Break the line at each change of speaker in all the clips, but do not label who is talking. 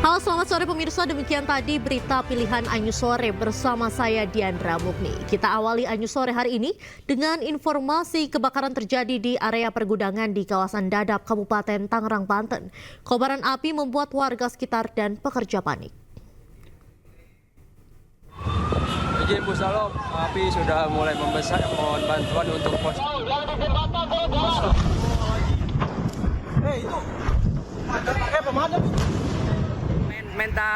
Halo, selamat sore pemirsa. Demikian tadi berita pilihan Anyu Sore bersama saya Diandra Mukni. Kita awali Anyu Sore hari ini dengan informasi kebakaran terjadi di area pergudangan di kawasan Dadap, Kabupaten Tangerang, Banten. Kobaran api membuat warga sekitar dan pekerja panik.
Izin Bu Salom, api sudah mulai membesar. Mohon bantuan untuk pos.
Itu pakai pemadam.
Minta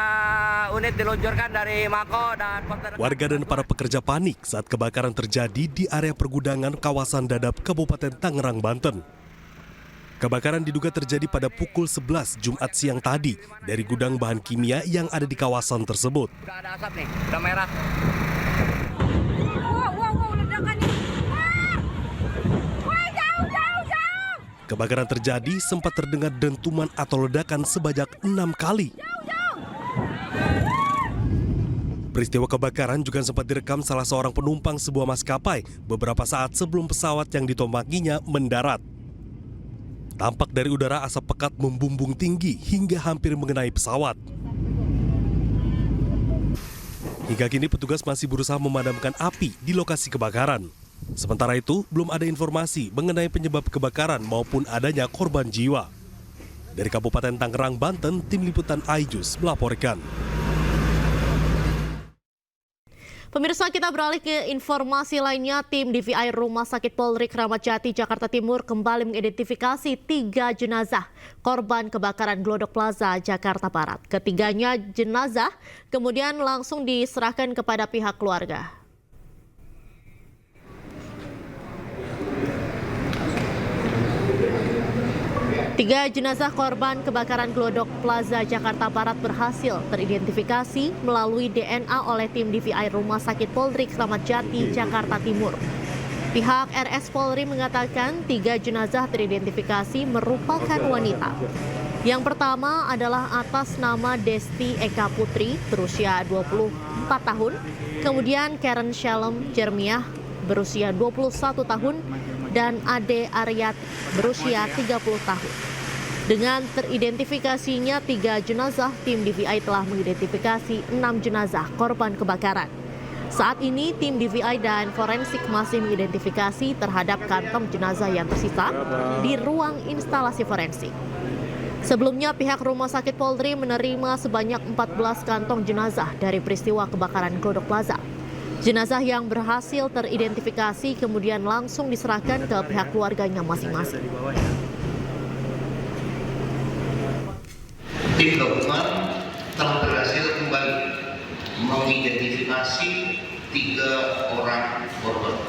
unit diluncurkan dari Mako dan
warga dan para pekerja panik saat kebakaran terjadi di area pergudangan kawasan Dadap, Kabupaten Tangerang, Banten. Kebakaran diduga terjadi pada pukul 11 Jumat siang tadi dari gudang bahan kimia yang ada di kawasan tersebut.
Udah ada asap nih, udah merah.
Ledakan nih. Wah, jauh.
Kebakaran terjadi sempat terdengar dentuman atau ledakan sebanyak 6 kali. Peristiwa kebakaran juga sempat direkam salah seorang penumpang sebuah maskapai beberapa saat sebelum pesawat yang ditombakinya mendarat. Tampak dari udara asap pekat membumbung tinggi hingga hampir mengenai pesawat. Hingga kini petugas masih berusaha memadamkan api di lokasi kebakaran. Sementara itu, belum ada informasi mengenai penyebab kebakaran maupun adanya korban jiwa. Dari Kabupaten Tangerang, Banten, Tim Liputan iJus melaporkan.
Pemirsa, kita beralih ke informasi lainnya. Tim DVI Rumah Sakit Polri Kramat Jati, Jakarta Timur kembali mengidentifikasi 3 jenazah korban kebakaran Glodok Plaza, Jakarta Barat. Ketiganya jenazah kemudian langsung diserahkan kepada pihak keluarga. Tiga jenazah korban kebakaran Glodok Plaza Jakarta Barat berhasil teridentifikasi melalui DNA oleh tim DVI Rumah Sakit Polri Kramat Jati, Jakarta Timur. Pihak RS Polri mengatakan 3 jenazah teridentifikasi merupakan wanita. Yang pertama adalah atas nama Desti Eka Putri berusia 24 tahun, kemudian Karen Shalom Jeremiah berusia 21 tahun, dan Ade Aryat berusia 30 tahun. Dengan teridentifikasinya 3 jenazah, tim DVI telah mengidentifikasi 6 jenazah korban kebakaran. Saat ini tim DVI dan forensik masih mengidentifikasi terhadap kantong jenazah yang tersisa di ruang instalasi forensik. Sebelumnya pihak Rumah Sakit Polri menerima sebanyak 14 kantong jenazah dari peristiwa kebakaran Glodok Plaza. Jenazah yang berhasil teridentifikasi kemudian langsung diserahkan ke pihak keluarganya masing-masing.
Tim gabungan telah berhasil kembali mengidentifikasi 3 orang korban,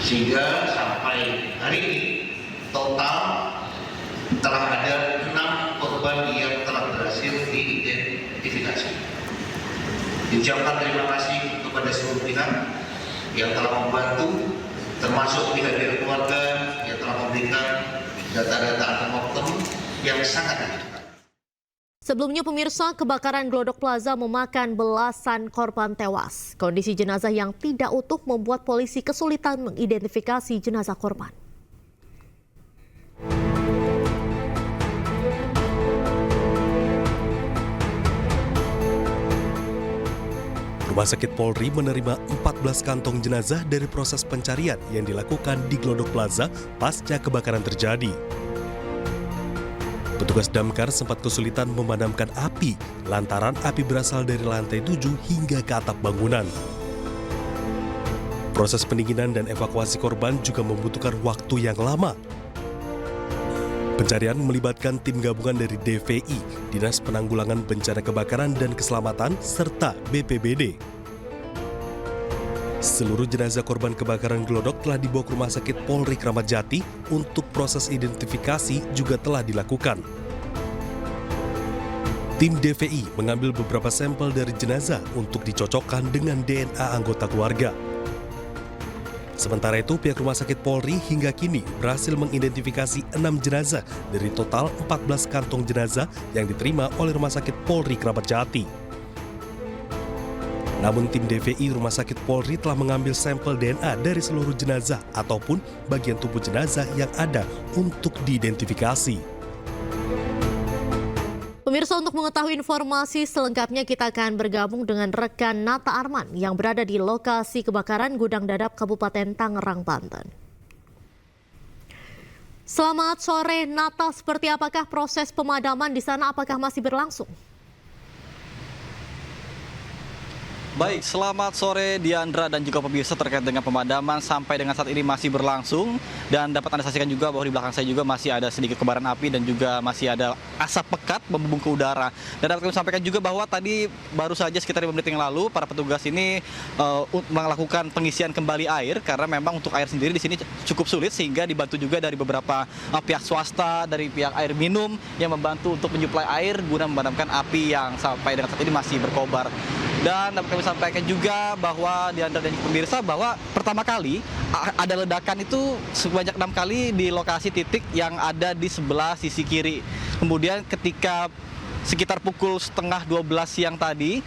sehingga sampai hari ini total telah ada 6 korban yang telah berhasil diidentifikasi. Diucapkan terima kasih kepada seluruh pihak yang telah membantu, termasuk pihak dari keluarga yang telah memberikan data-data antemortem yang sangat dibutuhkan.
Sebelumnya pemirsa, kebakaran Glodok Plaza memakan belasan korban tewas. Kondisi jenazah yang tidak utuh membuat polisi kesulitan mengidentifikasi jenazah korban.
Rumah Sakit Polri menerima 14 kantong jenazah dari proses pencarian yang dilakukan di Glodok Plaza pasca kebakaran terjadi. Petugas damkar sempat kesulitan memadamkan api lantaran api berasal dari lantai 7 hingga ke atap bangunan. Proses pendinginan dan evakuasi korban juga membutuhkan waktu yang lama. Pencarian melibatkan tim gabungan dari DVI, Dinas Penanggulangan Bencana Kebakaran dan Keselamatan, serta BPBD. Seluruh jenazah korban kebakaran Glodok telah dibawa ke Rumah Sakit Polri Kramat Jati untuk proses identifikasi juga telah dilakukan. Tim DVI mengambil beberapa sampel dari jenazah untuk dicocokkan dengan DNA anggota keluarga. Sementara itu, pihak Rumah Sakit Polri hingga kini berhasil mengidentifikasi 6 jenazah dari total 14 kantong jenazah yang diterima oleh Rumah Sakit Polri Kramat Jati. Namun tim DVI Rumah Sakit Polri telah mengambil sampel DNA dari seluruh jenazah ataupun bagian tubuh jenazah yang ada untuk diidentifikasi.
Pemirsa, untuk mengetahui informasi selengkapnya kita akan bergabung dengan rekan Nata Arman yang berada di lokasi kebakaran gudang dadap Kabupaten Tangerang, Banten. Selamat sore Nata, seperti apakah proses pemadaman di sana, apakah masih berlangsung?
Baik, selamat sore Diandra dan juga pemirsa. Terkait dengan pemadaman sampai dengan saat ini masih berlangsung, dan dapat Anda saksikan juga bahwa di belakang saya juga masih ada sedikit kobaran api dan juga masih ada asap pekat membumbung ke udara. Dan dapat kami sampaikan juga bahwa tadi baru saja sekitar 5 menit yang lalu para petugas ini melakukan pengisian kembali air, karena memang untuk air sendiri di sini cukup sulit, sehingga dibantu juga dari beberapa pihak swasta, dari pihak air minum yang membantu untuk menyuplai air guna memadamkan api yang sampai dengan saat ini masih berkobar. Dan dapat kami sampaikan juga bahwa Diandra dan pemirsa bahwa pertama kali ada ledakan itu sebanyak 6 kali di lokasi titik yang ada di sebelah sisi kiri. Kemudian ketika sekitar pukul 11:30 siang tadi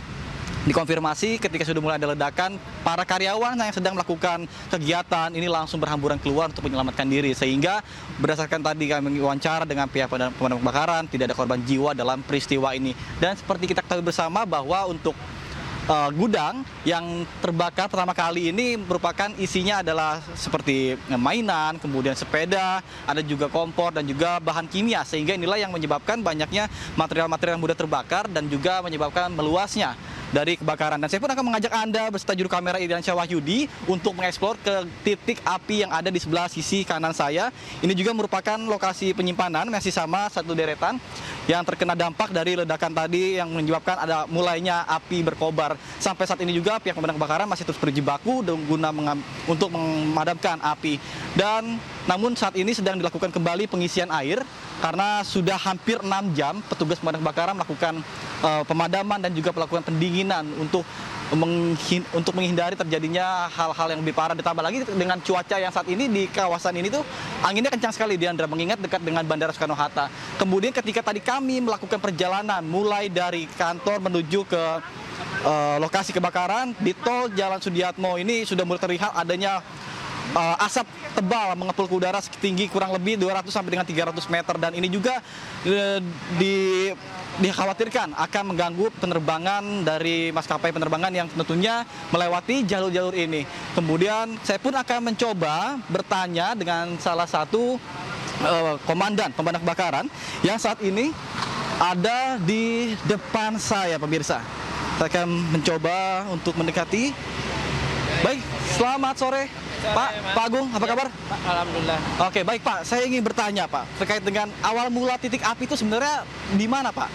dikonfirmasi ketika sudah mulai ada ledakan, para karyawan yang sedang melakukan kegiatan ini langsung berhamburan keluar untuk menyelamatkan diri, sehingga berdasarkan tadi kami wawancara dengan pihak pemadam kebakaran tidak ada korban jiwa dalam peristiwa ini. Dan seperti kita ketahui bersama bahwa untuk gudang yang terbakar pertama kali ini merupakan isinya adalah seperti mainan, kemudian sepeda, ada juga kompor dan juga bahan kimia, sehingga inilah yang menyebabkan banyaknya material-material yang mudah terbakar dan juga menyebabkan meluasnya dari kebakaran. Dan saya pun akan mengajak Anda beserta juru kamera Iriansyah Wahyudi untuk mengeksplor ke titik api yang ada di sebelah sisi kanan saya. Ini juga merupakan lokasi penyimpanan, masih sama satu deretan yang terkena dampak dari ledakan tadi yang menyebabkan ada mulainya api berkobar. Sampai saat ini juga pihak pemadam kebakaran masih terus berjibaku guna untuk memadamkan api. Dan namun saat ini sedang dilakukan kembali pengisian air karena sudah hampir 6 jam petugas pemadam kebakaran melakukan pemadaman dan juga melakukan pendinginan untuk menghindari terjadinya hal-hal yang lebih parah. Ditambah lagi dengan cuaca yang saat ini di kawasan ini tuh anginnya kencang sekali, Diandra, mengingat dekat dengan Bandara Soekarno-Hatta. Kemudian ketika tadi kami melakukan perjalanan mulai dari kantor menuju ke lokasi kebakaran di tol Jalan Sudiatmo ini sudah mulai terlihat adanya asap tebal mengepul ke udara setinggi kurang lebih 200 sampai dengan 300 meter, dan ini juga dikhawatirkan akan mengganggu penerbangan dari maskapai penerbangan yang tentunya melewati jalur-jalur ini. Kemudian saya pun akan mencoba bertanya dengan salah satu komandan pemadam kebakaran yang saat ini ada di depan saya, pemirsa. Saya akan mencoba untuk mendekati. Baik, selamat sore. Pak Agung, apa kabar?
Alhamdulillah.
Oke, baik Pak. Saya ingin bertanya Pak, terkait dengan awal mula titik api itu sebenarnya di mana Pak?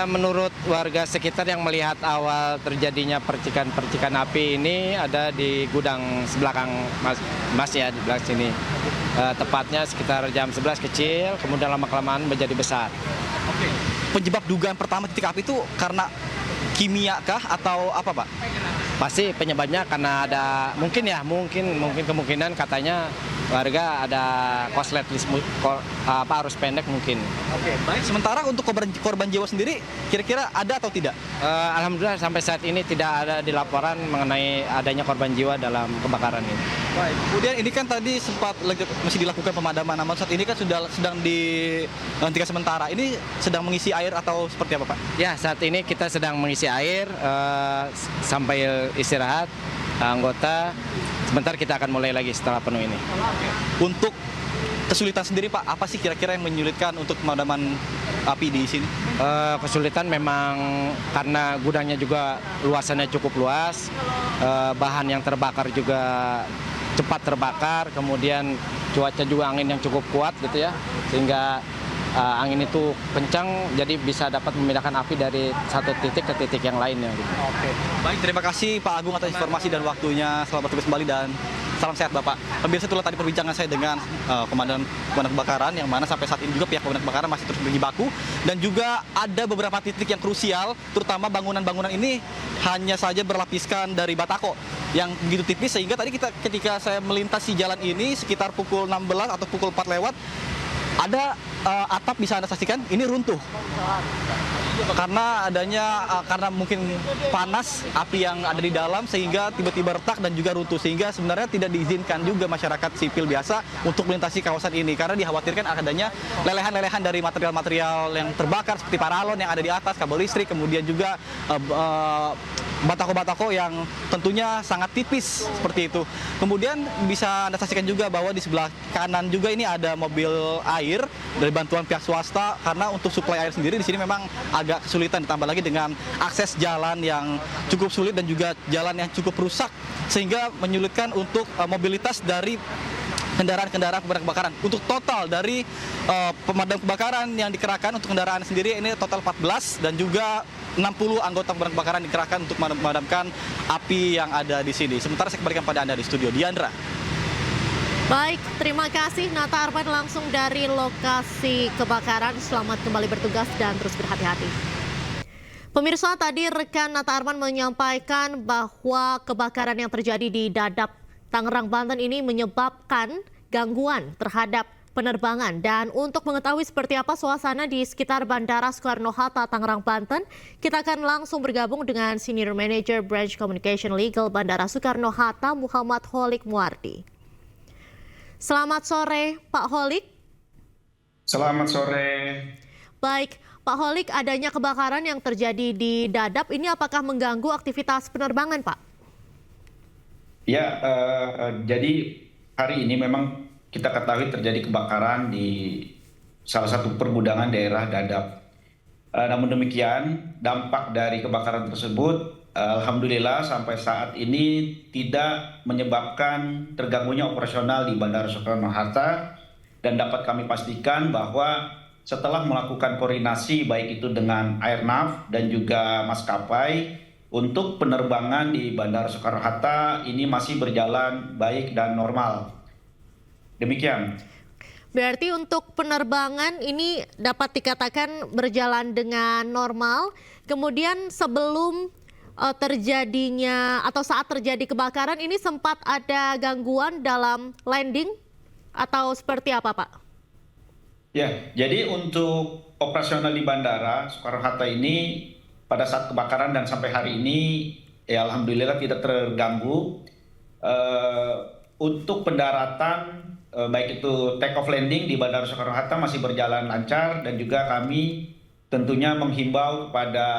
Menurut warga sekitar yang melihat awal terjadinya percikan-percikan api ini ada di gudang sebelakang Mas ya, di belakang sini. Tepatnya sekitar jam 11 kecil, kemudian lama-kelamaan menjadi besar.
Oke. Penyebab dugaan pertama titik api itu karena kimia kah atau apa Pak?
Pasti penyebabnya karena ada mungkin kemungkinan katanya warga ada korslet arus pendek mungkin.
Oke, baik. Sementara untuk korban jiwa sendiri kira-kira ada atau tidak?
Alhamdulillah sampai saat ini tidak ada dilaporan mengenai adanya korban jiwa dalam kebakaran ini.
Baik. Kemudian ini kan tadi sempat masih dilakukan pemadaman, namun saat ini kan sedang dihentikan sementara. Ini sedang mengisi air atau seperti apa Pak?
Ya, saat ini kita sedang mengisi air sampai istirahat anggota. Sebentar kita akan mulai lagi setelah penuh ini.
Untuk kesulitan sendiri Pak, apa sih kira-kira yang menyulitkan untuk pemadaman api di sini?
Kesulitan memang karena gudangnya juga luasannya cukup luas, bahan yang terbakar juga cepat terbakar, kemudian cuaca juga angin yang cukup kuat gitu ya, sehingga angin itu kencang, jadi bisa dapat memindahkan api dari satu titik ke titik yang lainnya. Gitu.
Oke. Baik, terima kasih Pak Agung atas informasi dan waktunya. Selamat bertugas kembali dan salam sehat Bapak. Pemirsa, itulah tadi perbincangan saya dengan komandan kebakaran, yang mana sampai saat ini juga pihak pemadam kebakaran masih terus berjibaku, dan juga ada beberapa titik yang krusial, terutama bangunan-bangunan ini hanya saja berlapiskan dari batako yang begitu tipis, sehingga tadi ketika saya melintasi jalan ini sekitar pukul 16 atau pukul 4 lewat, ada atap bisa Anda saksikan ini runtuh karena karena mungkin panas api yang ada di dalam sehingga tiba-tiba retak dan juga runtuh, sehingga sebenarnya tidak diizinkan juga masyarakat sipil biasa untuk melintasi kawasan ini karena dikhawatirkan adanya lelehan-lelehan dari material-material yang terbakar seperti paralon yang ada di atas, kabel listrik, kemudian juga batako-batako yang tentunya sangat tipis seperti itu. Kemudian bisa Anda saksikan juga bahwa di sebelah kanan juga ini ada mobil air dari bantuan pihak swasta karena untuk suplai air sendiri di sini memang agak kesulitan, ditambah lagi dengan akses jalan yang cukup sulit dan juga jalan yang cukup rusak sehingga menyulitkan untuk mobilitas dari kendaraan-kendaraan pemadam kebakaran. Untuk total dari pemadam kebakaran yang dikerahkan untuk kendaraan sendiri ini total 14 dan juga 60 anggota pemadam kebakaran dikerahkan untuk memadamkan api yang ada di sini. Sementara saya kembalikan pada Anda di studio. Diandra.
Baik, terima kasih Nata Arpan langsung dari lokasi kebakaran. Selamat kembali bertugas dan terus berhati-hati. Pemirsa, tadi rekan Nata Arpan menyampaikan bahwa kebakaran yang terjadi di Dadap, Tangerang, Banten ini menyebabkan gangguan terhadap penerbangan. Dan untuk mengetahui seperti apa suasana di sekitar Bandara Soekarno-Hatta, Tangerang, Banten, kita akan langsung bergabung dengan Senior Manager Branch Communication Legal Bandara Soekarno-Hatta, Muhammad Holik Muardi. Selamat sore, Pak Holik.
Selamat sore.
Baik, Pak Holik, adanya kebakaran yang terjadi di Dadap ini apakah mengganggu aktivitas penerbangan, Pak?
Ya, jadi hari ini memang kita ketahui terjadi kebakaran di salah satu pergudangan daerah Dadap. Namun demikian, dampak dari kebakaran tersebut alhamdulillah sampai saat ini tidak menyebabkan terganggunya operasional di Bandara Soekarno-Hatta, dan dapat kami pastikan bahwa setelah melakukan koordinasi baik itu dengan Airnav dan juga maskapai untuk penerbangan di Bandara Soekarno-Hatta ini masih berjalan baik dan normal. Demikian.
Berarti untuk penerbangan ini dapat dikatakan berjalan dengan normal. Kemudian sebelum terjadinya atau saat terjadi kebakaran ini sempat ada gangguan dalam landing atau seperti apa, Pak?
Ya, jadi untuk operasional di Bandara Soekarno-Hatta ini pada saat kebakaran dan sampai hari ini ya alhamdulillah tidak terganggu. Untuk pendaratan baik itu take off landing di Bandara Soekarno-Hatta masih berjalan lancar, dan juga kami tentunya menghimbau kepada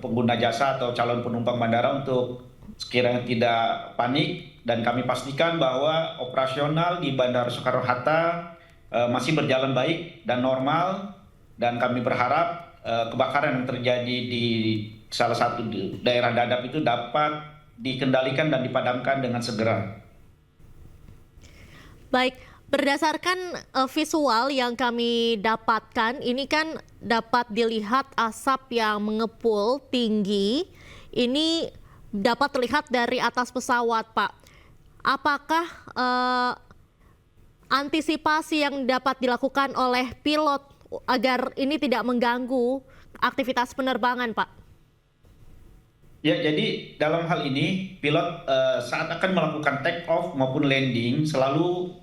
pengguna jasa atau calon penumpang bandara untuk sekiranya tidak panik, dan kami pastikan bahwa operasional di Bandara Soekarno-Hatta masih berjalan baik dan normal, dan kami berharap kebakaran yang terjadi di salah satu daerah Dadap itu dapat dikendalikan dan dipadamkan dengan segera.
Baik, berdasarkan visual yang kami dapatkan, ini kan dapat dilihat asap yang mengepul tinggi. Ini dapat terlihat dari atas pesawat, Pak. Apakah antisipasi yang dapat dilakukan oleh pilot agar ini tidak mengganggu aktivitas penerbangan, Pak?
Ya, jadi dalam hal ini pilot saat akan melakukan take off maupun landing selalu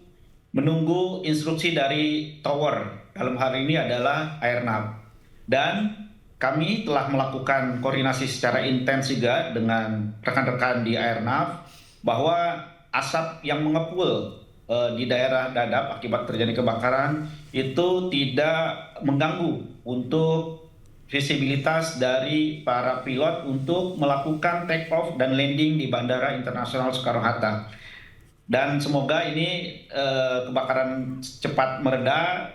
menunggu instruksi dari tower. Dalam hal ini adalah Airnav. Dan kami telah melakukan koordinasi secara intens juga dengan rekan-rekan di Airnav bahwa asap yang mengepul di daerah Dadap akibat terjadi kebakaran itu tidak mengganggu untuk visibilitas dari para pilot untuk melakukan take off dan landing di Bandara Internasional Soekarno-Hatta. Dan semoga ini kebakaran cepat mereda.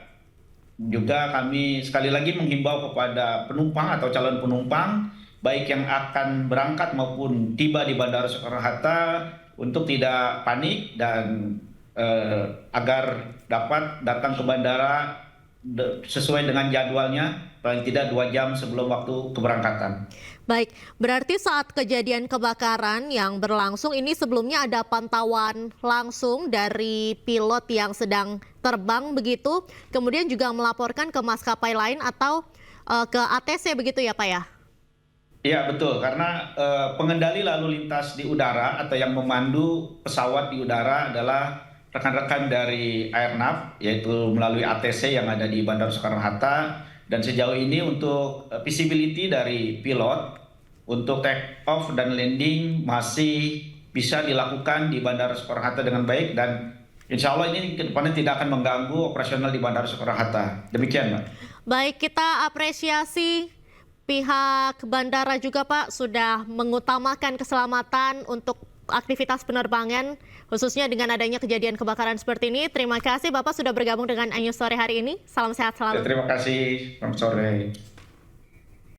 Juga kami sekali lagi menghimbau kepada penumpang atau calon penumpang baik yang akan berangkat maupun tiba di Bandara Soekarno-Hatta untuk tidak panik dan agar dapat datang ke bandara sesuai dengan jadwalnya, paling tidak 2 jam sebelum waktu keberangkatan.
Baik, berarti saat kejadian kebakaran yang berlangsung ini sebelumnya ada pantauan langsung dari pilot yang sedang terbang begitu, kemudian juga melaporkan ke maskapai lain atau ke ATC begitu ya, Pak ya?
Iya betul, karena pengendali lalu lintas di udara atau yang memandu pesawat di udara adalah rekan-rekan dari Airnav, yaitu melalui ATC yang ada di Bandara Soekarno-Hatta. Dan sejauh ini untuk visibility dari pilot untuk take off dan landing masih bisa dilakukan di Bandara Soekarno-Hatta dengan baik, dan insya Allah ini ke depannya tidak akan mengganggu operasional di Bandara Soekarno-Hatta. Demikian, Mbak.
Baik, kita apresiasi pihak bandara juga Pak sudah mengutamakan keselamatan untuk aktivitas penerbangan, khususnya dengan adanya kejadian kebakaran seperti ini. Terima kasih Bapak sudah bergabung dengan Anyus sore hari ini. Salam sehat selalu.
Terima kasih. Selamat sore.